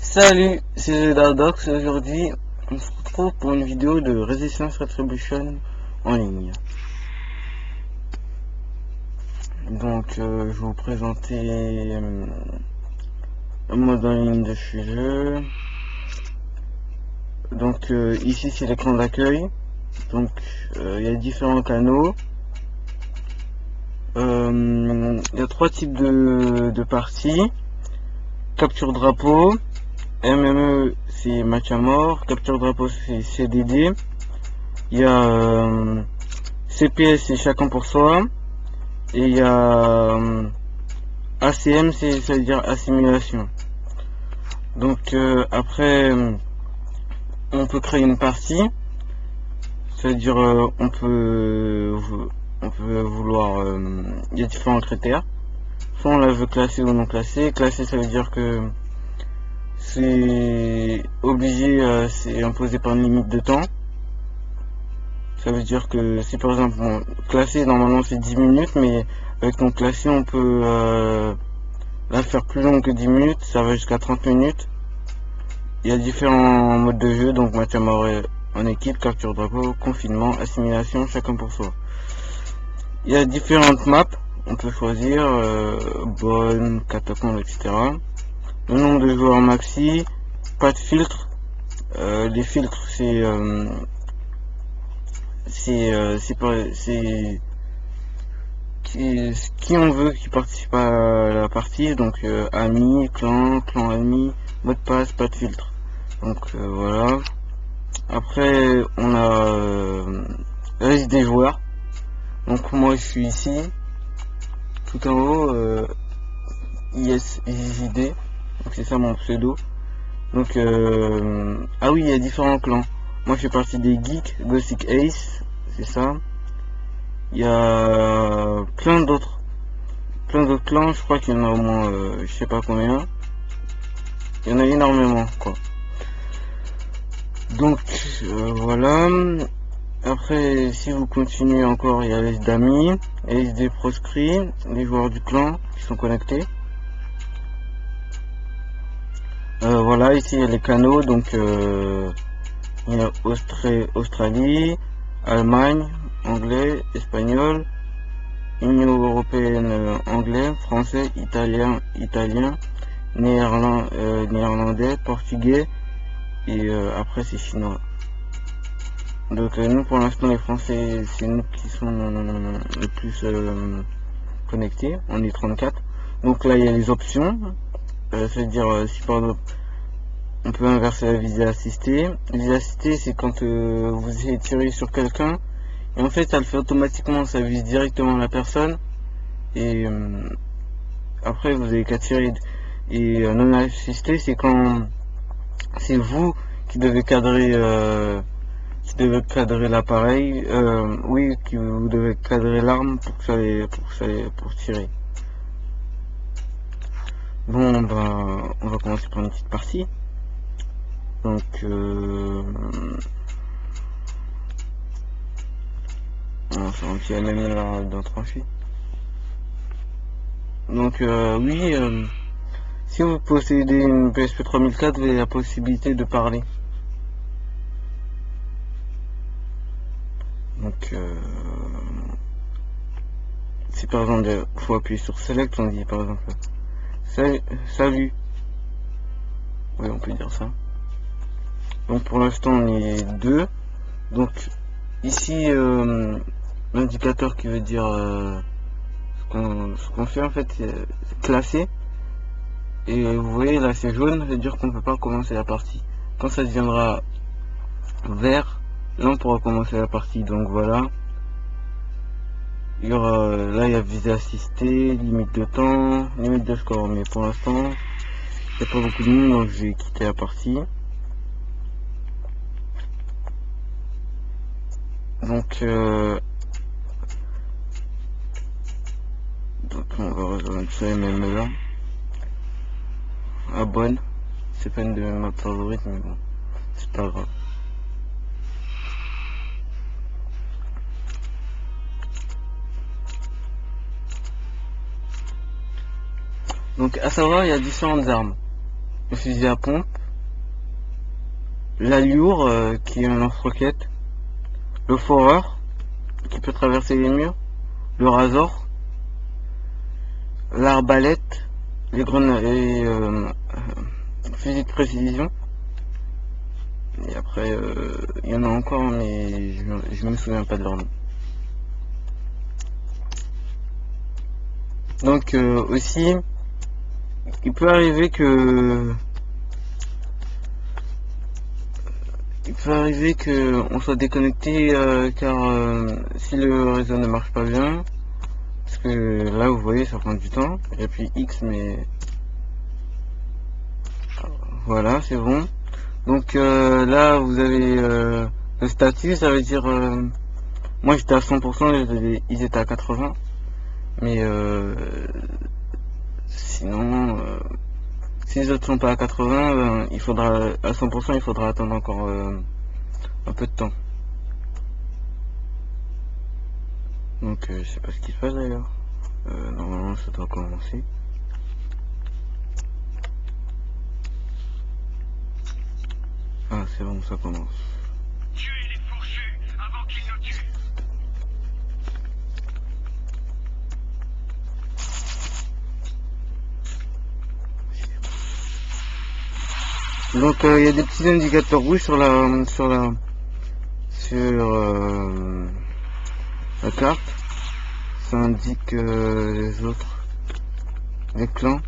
Salut, c'est Dardox. Aujourd'hui, on se retrouve pour une vidéo de Resistance Retribution en ligne. Donc, je vais vous présenter le mode en ligne de ce jeu. Donc, ici, c'est l'écran d'accueil. Donc, il y a différents canaux. Il y a trois types de parties. Capture drapeau. MME, c'est match à mort. Capture drapeau, c'est CDD. Il y a CPS, c'est chacun pour soi. Et il y a ACM, ça veut dire assimilation. Donc après, on peut créer une partie. Ça veut dire on peut vouloir. Il y a différents critères. Soit on la veut classer ou non classer. Classer, ça veut dire que c'est obligé, c'est imposé par une limite de temps. Ça veut dire que si par exemple classer normalement c'est 10 minutes, mais avec ton classé on peut la faire plus longue que 10 minutes, ça va jusqu'à 30 minutes. Il y a différents modes de jeu, donc match à mort en équipe, capture drapeau, confinement, assimilation, chacun pour soi. Il y a différentes maps, on peut choisir bonne, catacombe, etc. Le nombre de joueurs maxi, pas de filtre. Les filtres c'est qui on veut qui participe à la partie, donc amis, clan ami, mot de passe, pas de filtre. Donc voilà. Après on a la liste des joueurs. Donc moi je suis ici, tout en haut, ISJD, donc c'est ça mon pseudo. Donc ah oui, il y a différents clans. Moi je fais partie des geeks, Gothic Ace, c'est ça. Il y a plein d'autres clans, je crois qu'il y en a au moins je sais pas combien. Il y en a énormément quoi. Donc voilà. Après si vous continuez encore, il y a la liste d'amis, la liste des proscrits, les joueurs du clan qui sont connectés. Voilà, ici il y a les canaux, donc il y a Australie, Allemagne, anglais, espagnol, Union européenne, anglais, français, italien, néerlandais, portugais, et après c'est chinois. Donc nous pour l'instant les français c'est nous qui sont le plus connectés, on est 34. Donc là il y a les options, c'est-à-dire si par exemple on peut inverser la visée assistée. La visée assistée c'est quand vous essayez de tirer sur quelqu'un et en fait ça le fait automatiquement, ça vise directement la personne et après vous avez qu'à tirer. Et non assisté c'est quand c'est vous qui devez cadrer l'appareil, oui, que vous devez cadrer l'arme pour tirer. Bon ben on va commencer par une petite partie. Donc on va faire un petit MMA dans 38. Donc oui, si vous possédez une PSP 3004, vous avez la possibilité de parler. Donc si par exemple il faut appuyer sur select, on dit par exemple salut. Oui, on peut dire ça. Donc pour l'instant on est 2. Donc ici l'indicateur qui veut dire ce qu'on fait en fait c'est classer. Et vous voyez là c'est jaune, ça veut dire qu'on ne peut pas commencer la partie. Quand ça deviendra vert, là on pourra commencer la partie. Donc voilà. Il y aura là il y a visée assistée, limite de temps, limite de score, mais pour l'instant il n'y a pas beaucoup de monde donc je vais quitter la partie. Donc on va rejoindre ce MM là. Abonne, c'est pas une de ma favorite mais bon, c'est pas grave. Donc à savoir il y a différentes armes. Le fusil à pompe, l'allure qui est un lance-roquette, le foreur qui peut traverser les murs, le razor, l'arbalète, les grenades et fusil de précision. Et après il y en a encore mais je me souviens pas de leur nom. Donc aussi il peut arriver que on soit déconnecté car si le réseau ne marche pas bien, parce que là vous voyez ça prend du temps. J'appuie X mais voilà c'est bon. Donc là vous avez le statut, ça veut dire moi j'étais à 100%, ils étaient à 80, mais sinon si les autres sont pas à 80, ben, il faudra à 100%, il faudra attendre encore un peu de temps. Donc je sais pas ce qui se passe d'ailleurs. Normalement ça doit commencer. Ah c'est bon, ça commence. Tuez les fourchus avant qu'ils nous tuent. Donc il y a des petits indicateurs rouges sur la carte. Ça indique les autres, les clans.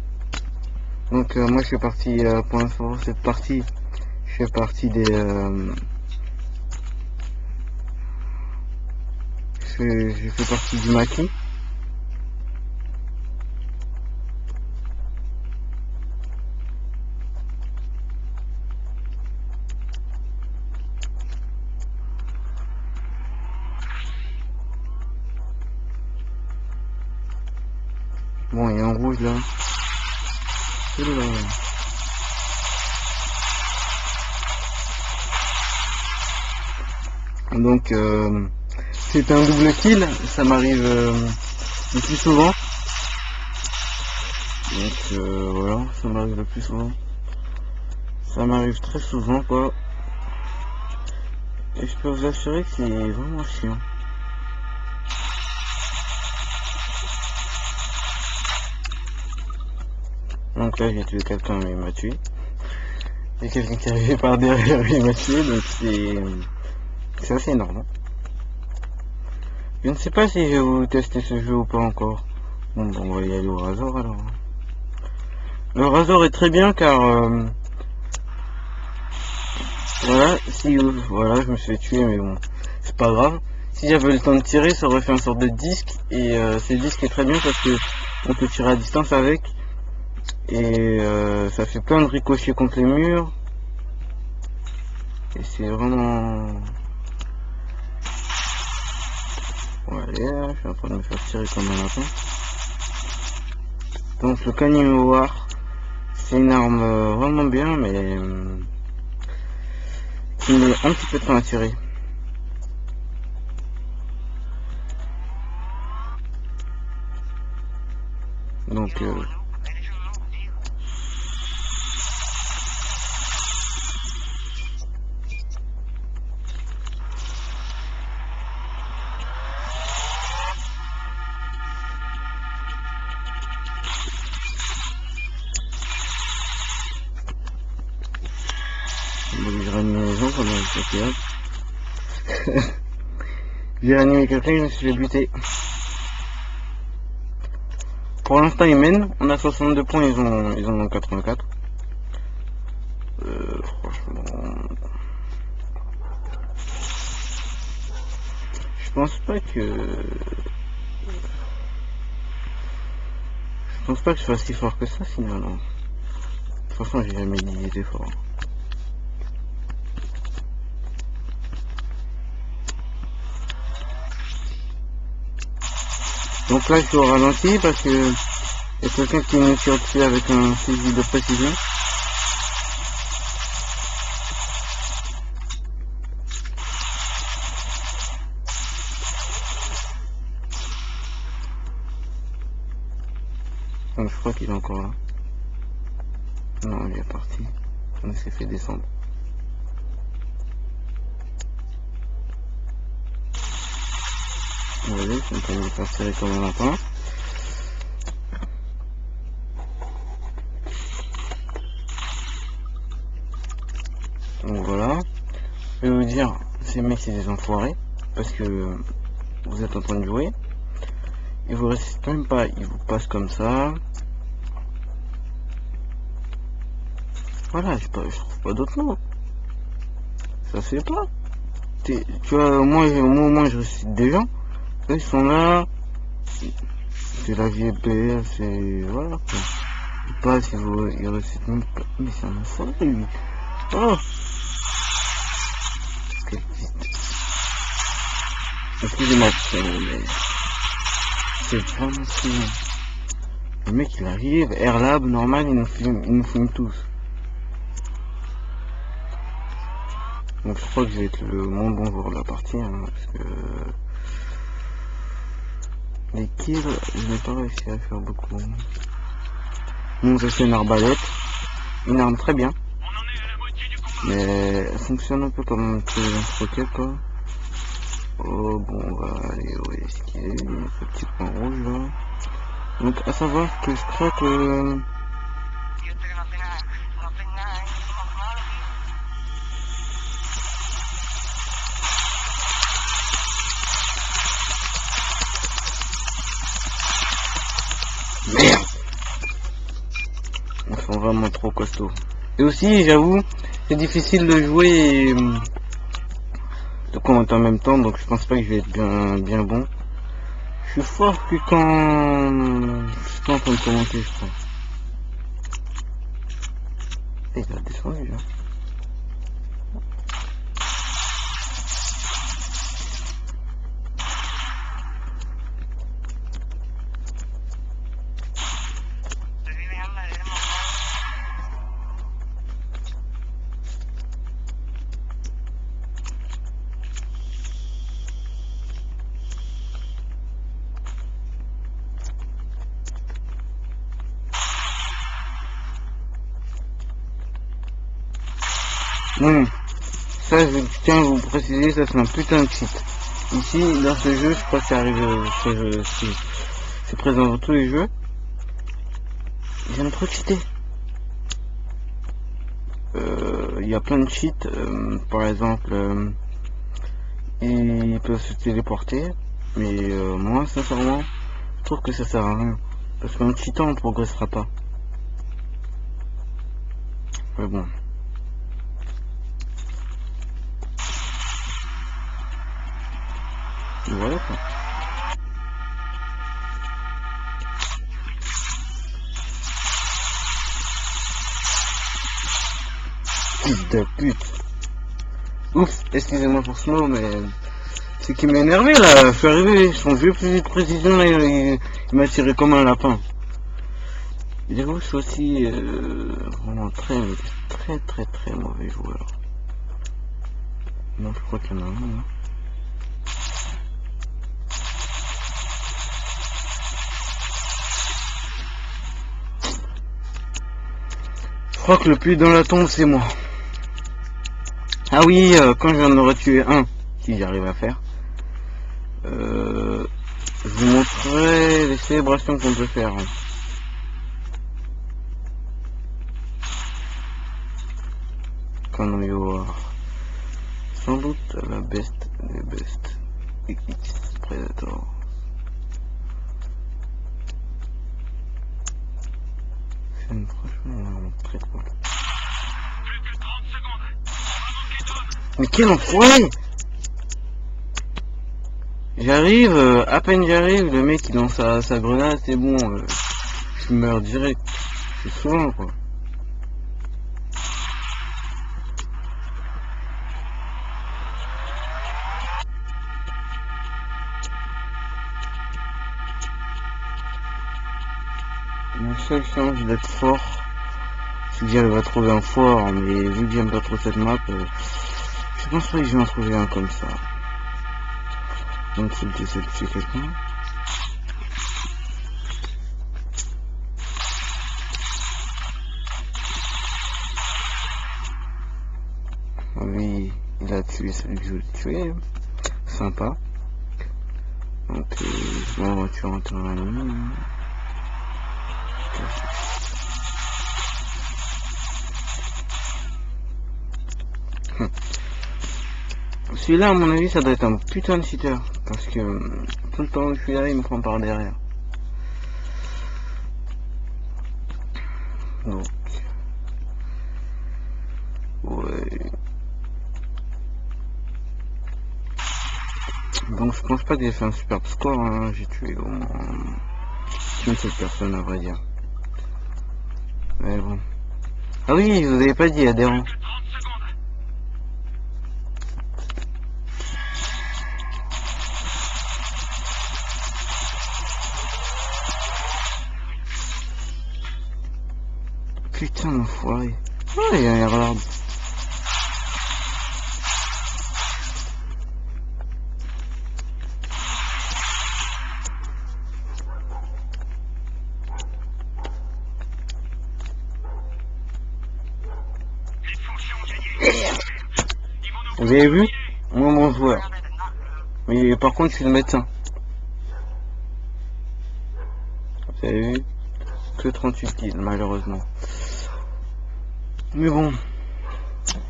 Donc moi je fais partie pour l'instant cette partie, je fais partie des je fais partie du maquis. Bon, il y a un rouge là. Donc c'est un double kill, ça m'arrive le plus souvent. Donc voilà, ça m'arrive le plus souvent. Ça m'arrive très souvent quoi. Et je peux vous assurer que c'est vraiment chiant. Donc là j'ai tué quelqu'un mais il m'a tué. Il y a quelqu'un qui est arrivé par derrière et il m'a tué, donc c'est assez énorme. Je ne sais pas si je vais vous tester ce jeu ou pas encore. Bon, on va y aller au Razor alors. Le Razor est très bien car voilà, si voilà, je me suis fait tuer mais bon, c'est pas grave. Si j'avais le temps de tirer, ça aurait fait une sorte de disque et ce disque est très bien parce que on peut tirer à distance avec et ça fait plein de ricochets contre les murs et c'est vraiment. Bon, allez, là, je suis en train de me faire tirer comme un lapin. Donc le Canimoire, c'est une arme vraiment bien mais qui met un petit peu de temps à tirer. Donc j'ai ranimé les gens pendant le théâtre. J'ai ranimé quelqu'un, je me suis fait buter. Pour l'instant ils mènent, on a 62 points, ils en ont 84. Franchement, je pense pas que je fasse si fort que ça sinon non. De toute façon j'ai jamais dit qu'il était fort. Donc là je suis au ralenti parce que il y a quelqu'un qui me tire dessus avec un fusil de précision. Donc je crois qu'il est encore là. Non, il est parti. On s'est fait descendre. Vous voyez, je suis en train de me faire serrer comme un lapin. Donc voilà. Je vais vous dire, ces mecs c'est des enfoirés. Parce que vous êtes en train de jouer. Ils vous résistent même pas, ils vous passent comme ça. Voilà, je trouve pas d'autres mots. Ça se fait pas. Tu vois, moi au moins je récite des gens. Eux, ils sont là. C'est la VP, c'est. Voilà quoi. Ils passent, ils récitent même pas. Mais c'est un enfoiré lui. Oh! Quel vite. Excusez-moi, mais. C'est vraiment souvent. Le mec il arrive, Airlab, normal, il nous filme tous. Donc je crois que je vais être mon bon joueur de la partie, hein, parce que les kills, je n'ai pas réussi à faire beaucoup. Bon, ça c'est une arbalète, une arme très bien, mais elle fonctionne un peu comme un roquette quoi. Oh bon, on va aller où est-ce qu'il est, ce petit point rouge là. Donc à savoir que je crois que merde, ils sont vraiment trop costauds. Et aussi j'avoue c'est difficile de jouer et de commenter en même temps, donc je pense pas que je vais être bien bon. Je suis fort que quand je suis pas en train de commenter, je crois. Et il a descendu là. Ça je tiens à vous préciser, ça c'est un putain de cheat. Ici dans ce jeu, je crois que ça arrive, c'est présent dans tous les jeux. J'aime trop cheater. Il y a plein de cheats, par exemple, ils peuvent se téléporter, mais moi sincèrement, je trouve que ça sert à rien. Parce qu'en cheatant on progressera pas. Mais bon. Voilà quoi. Fils de pute. Ouf, excusez-moi pour ce mot, mais c'est qui m'a énervé là. Je suis arrivé, son vieux fusil de précision là, il m'a tiré comme un lapin. J'avoue, je suis aussi vraiment très mauvais joueur. Non, je crois qu'il y en a un. Hein. Je crois que le plus dans la tombe, c'est moi. Ah oui, quand j'en aurais tué un, si j'arrive à faire, je vous montrerai les célébrations qu'on peut faire. Hein. Quand il y aura sans doute la best des best X Predator. Franchement, très cool. Mais quel enfoiré! J'arrive, à peine j'arrive, le mec il lance sa grenade, c'est bon, je meurs direct. C'est souvent quoi. Ma seule chance d'être fort, c'est que j'arrive à trouver un fort, mais vu que j'aime pas trop cette map, je pense pas que je vais en trouver un comme ça. Donc faut que j'essaie de tuer quelqu'un. Oui, il a tué celui que je voulais tuer. Sympa. Donc je mets la voiture en temps la nuit. Celui-là, à mon avis, ça doit être un putain de cheater. Parce que tout le temps que je suis là, il me prend par derrière. Donc, ouais. Donc, je pense pas que j'ai fait un superbe score. Hein. J'ai tué au moins une seule personne, à vrai dire. Mais bon. Ah oui, je vous avais pas dit, adhérent. Que 30 secondes. Putain, l'enfoiré. Ah, il a l'air large. Les fourchus ont gagné. Ils vont nous Vous avez vu? contaminer. Moi, mon joueur. Mais par contre, je suis le médecin. Vous avez vu? Que 38 kills, malheureusement. Mais bon.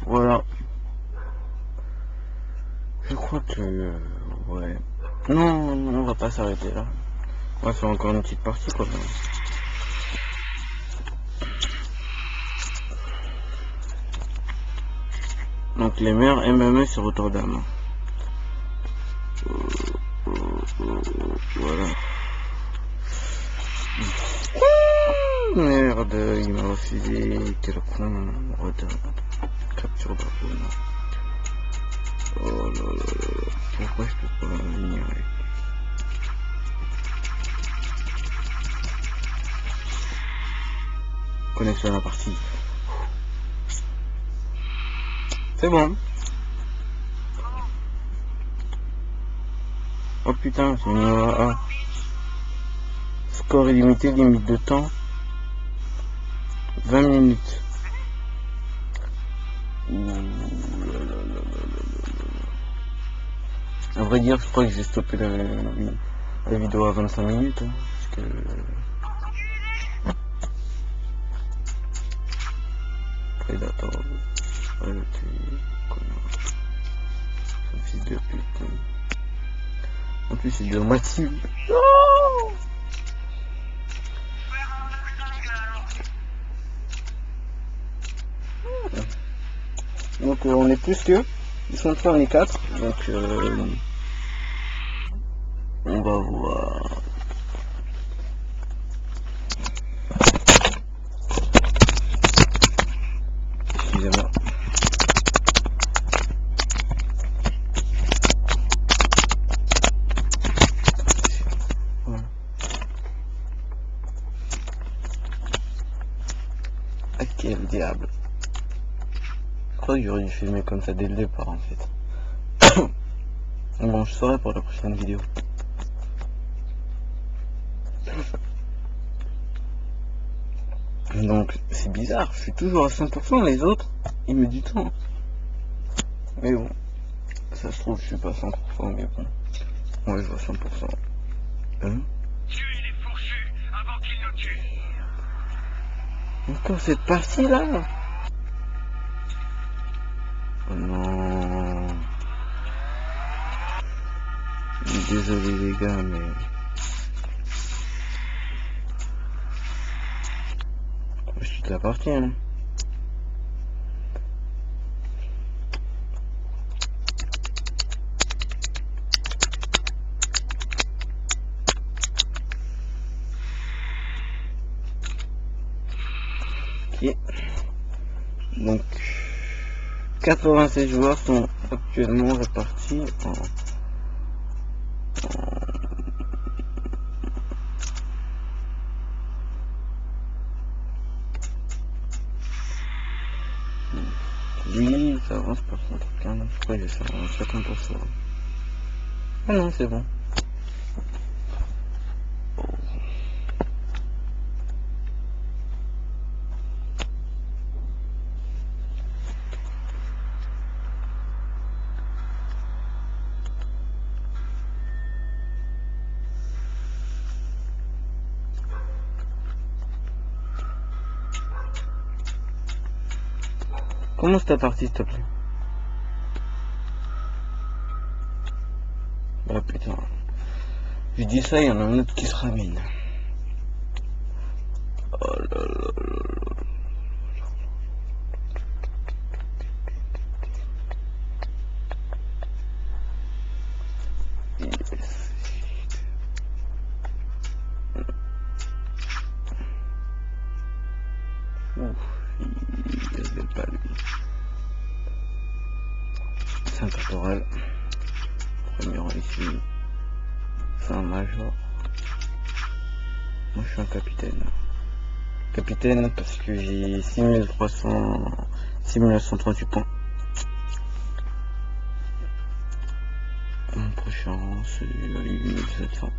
Voilà. Je crois que... ouais. Non, on va pas s'arrêter là. On va faire encore une petite partie, quoi. Donc, les meilleurs MMS sur Rotterdam. Voilà. Merde, il m'a refusé. Quel con. Rotterdam. Capture d'Arbonne. Oh là là là. Pourquoi je peux pas venir avec? Connexion à la partie. C'est bon. Oh putain, c'est une A. Score illimité, limite de temps 20 minutes. Ouh là là là là là. À vrai dire, je crois que j'ai stoppé la vidéo à 25 minutes. Hein, parce que... Predator. Ouais, t'es connard. C'est un fils de pute. En plus, c'est de moitié. Non! Donc on est plus que. Ils sont 3, on est 4. Donc on va voir. Excusez-moi. Voilà. Ah, quel diable. Je crois que j'aurais dû filmer comme ça dès le départ en fait. Bon, je saurai pour la prochaine vidéo. Donc c'est bizarre, je suis toujours à 100%, les autres, ils me disent tant. Mais bon, ça se trouve je suis pas à 100%, mais bon. Ouais, je vois 100%. Hein? Tuez les fourchus avant qu'ils nous tuent. Encore cette partie là? Oh non. Désolé les gars, mais... je suis toute la partie, hein. Ok. Donc, 96 joueurs sont actuellement répartis en... Lui, ça avance par contre. Je crois que ça avance 50%. Ah non, c'est bon. Commence ta partie, s'il te plaît. Ah putain. Je dis ça, il y en a un autre qui se ramène. Oh là là là là. Yes. Ouf, il y avait pas lui. C'est un caporal. Premier rang ici. C'est un major. Moi je suis un capitaine. Capitaine parce que j'ai 6938 points. Mon prochain c'est 8700.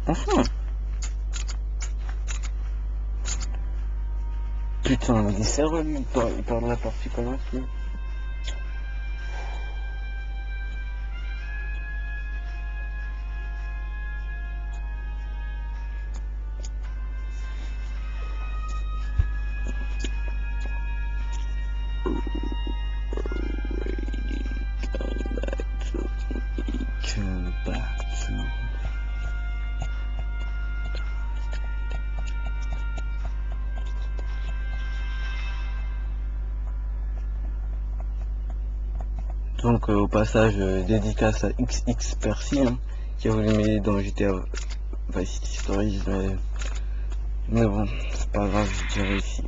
Enfin. Putain, mais il s'est relu, il parle de la partie commence. Donc au passage dédicace à XX Percy hein, qui a voulu m'aider dans GTA Vice City Stories mais bon c'est pas grave, j'ai réussi.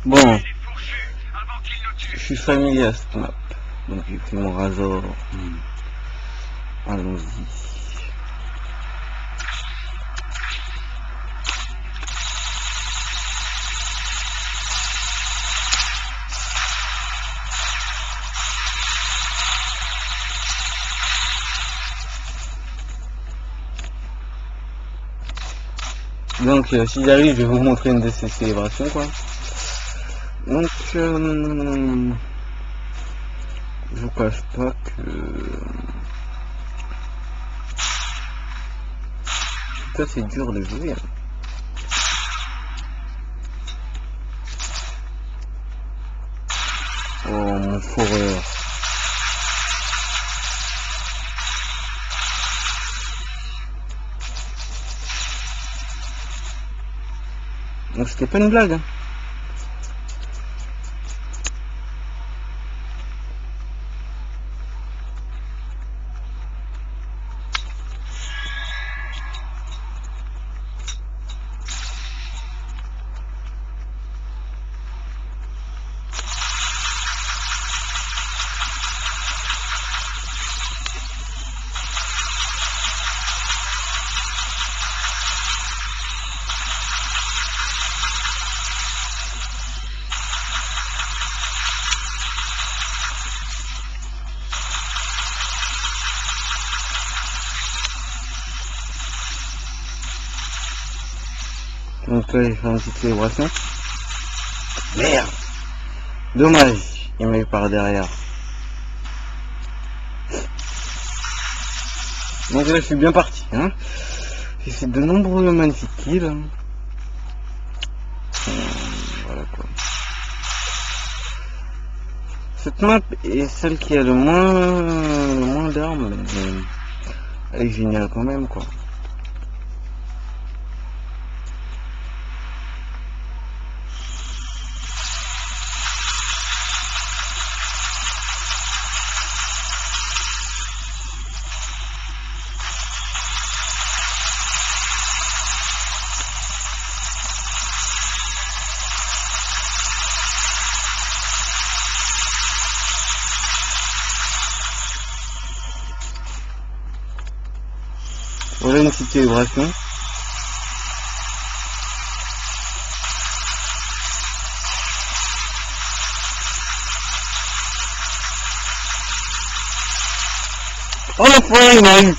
Bon, je suis familier à cette map, donc j'ai pris mon Razor. Allons-y. Donc si j'arrive, je vais vous montrer une de ces célébrations quoi. Donc je vous cache pas que ça c'est dur de jouer. Oh mon fourreur. Donc c'était pas une blague hein. Donc là j'ai fait une petite célébration. Merde. Dommage, il m'a eu par derrière. Donc là je suis bien parti hein. J'ai fait de nombreux magnifiques kills. Voilà quoi. Cette map est celle qui a le moins d'armes, mais elle est géniale quand même quoi. Voilà une petite célébration. Oh la fois il m'a eu.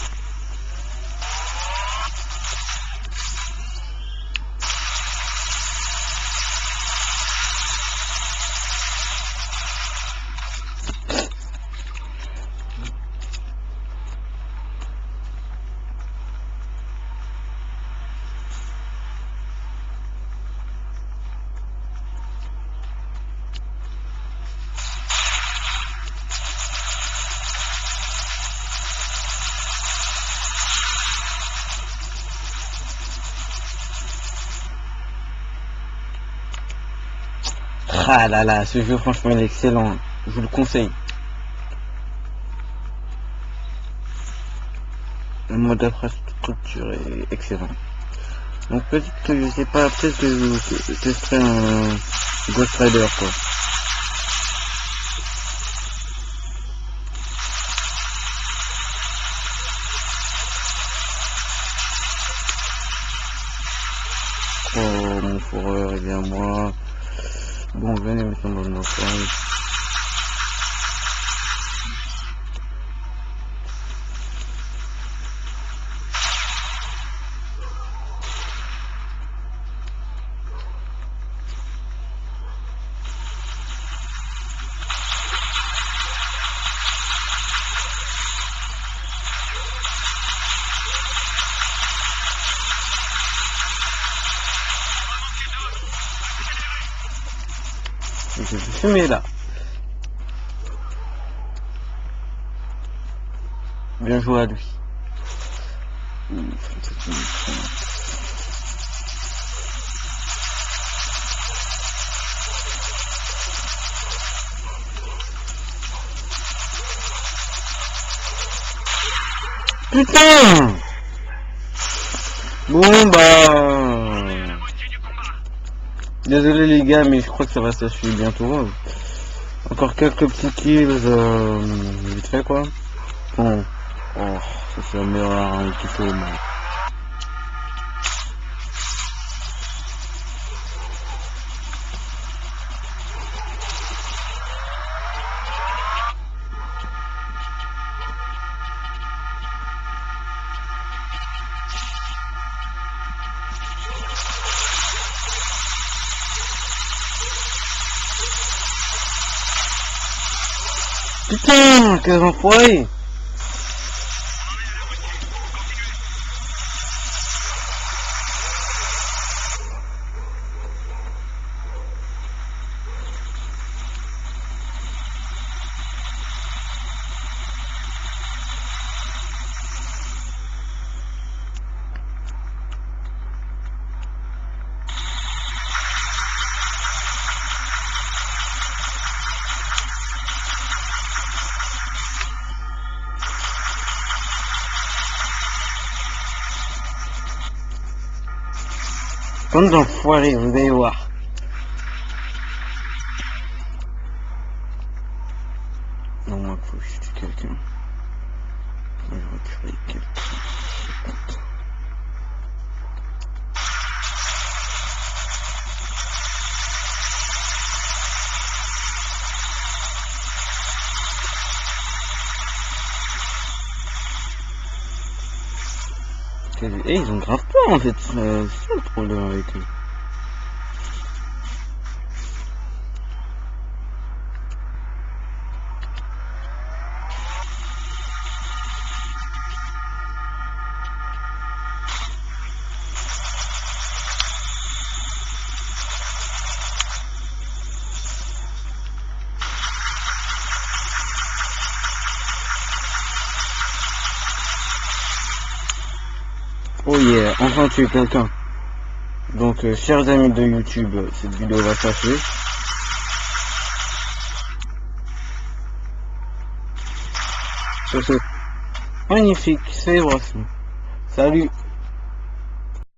Ah là là, ce jeu franchement il est excellent, je vous le conseille. Le mode infrastructure est excellent. Donc peut-être que je sais pas, peut-être que je testerai un Ghost Rider quoi. Oh mon fourreur, il est à moi. Bon, venez maintenant dans notre coin. Je vais fumer là. Bien joué à lui. Putain! Bon bah... Désolé les gars, mais je crois que ça va s'achever bientôt. Encore quelques petits kills, vite fait quoi. Bon, oh, ça c'est la meilleure arme qu'il faut. Mais... Putain, quel enfoiré! Comme d'enfoiré, vous allez voir. Non, moi, faut que je tue quelqu'un. Je vais recréer quelqu'un. Et ils ont grave peur en fait, c'est ça le problème avec eux. Oh yeah, enfin tué quelqu'un. Donc chers amis de YouTube, cette vidéo va s'achever. Sur ce magnifique célébration. Salut.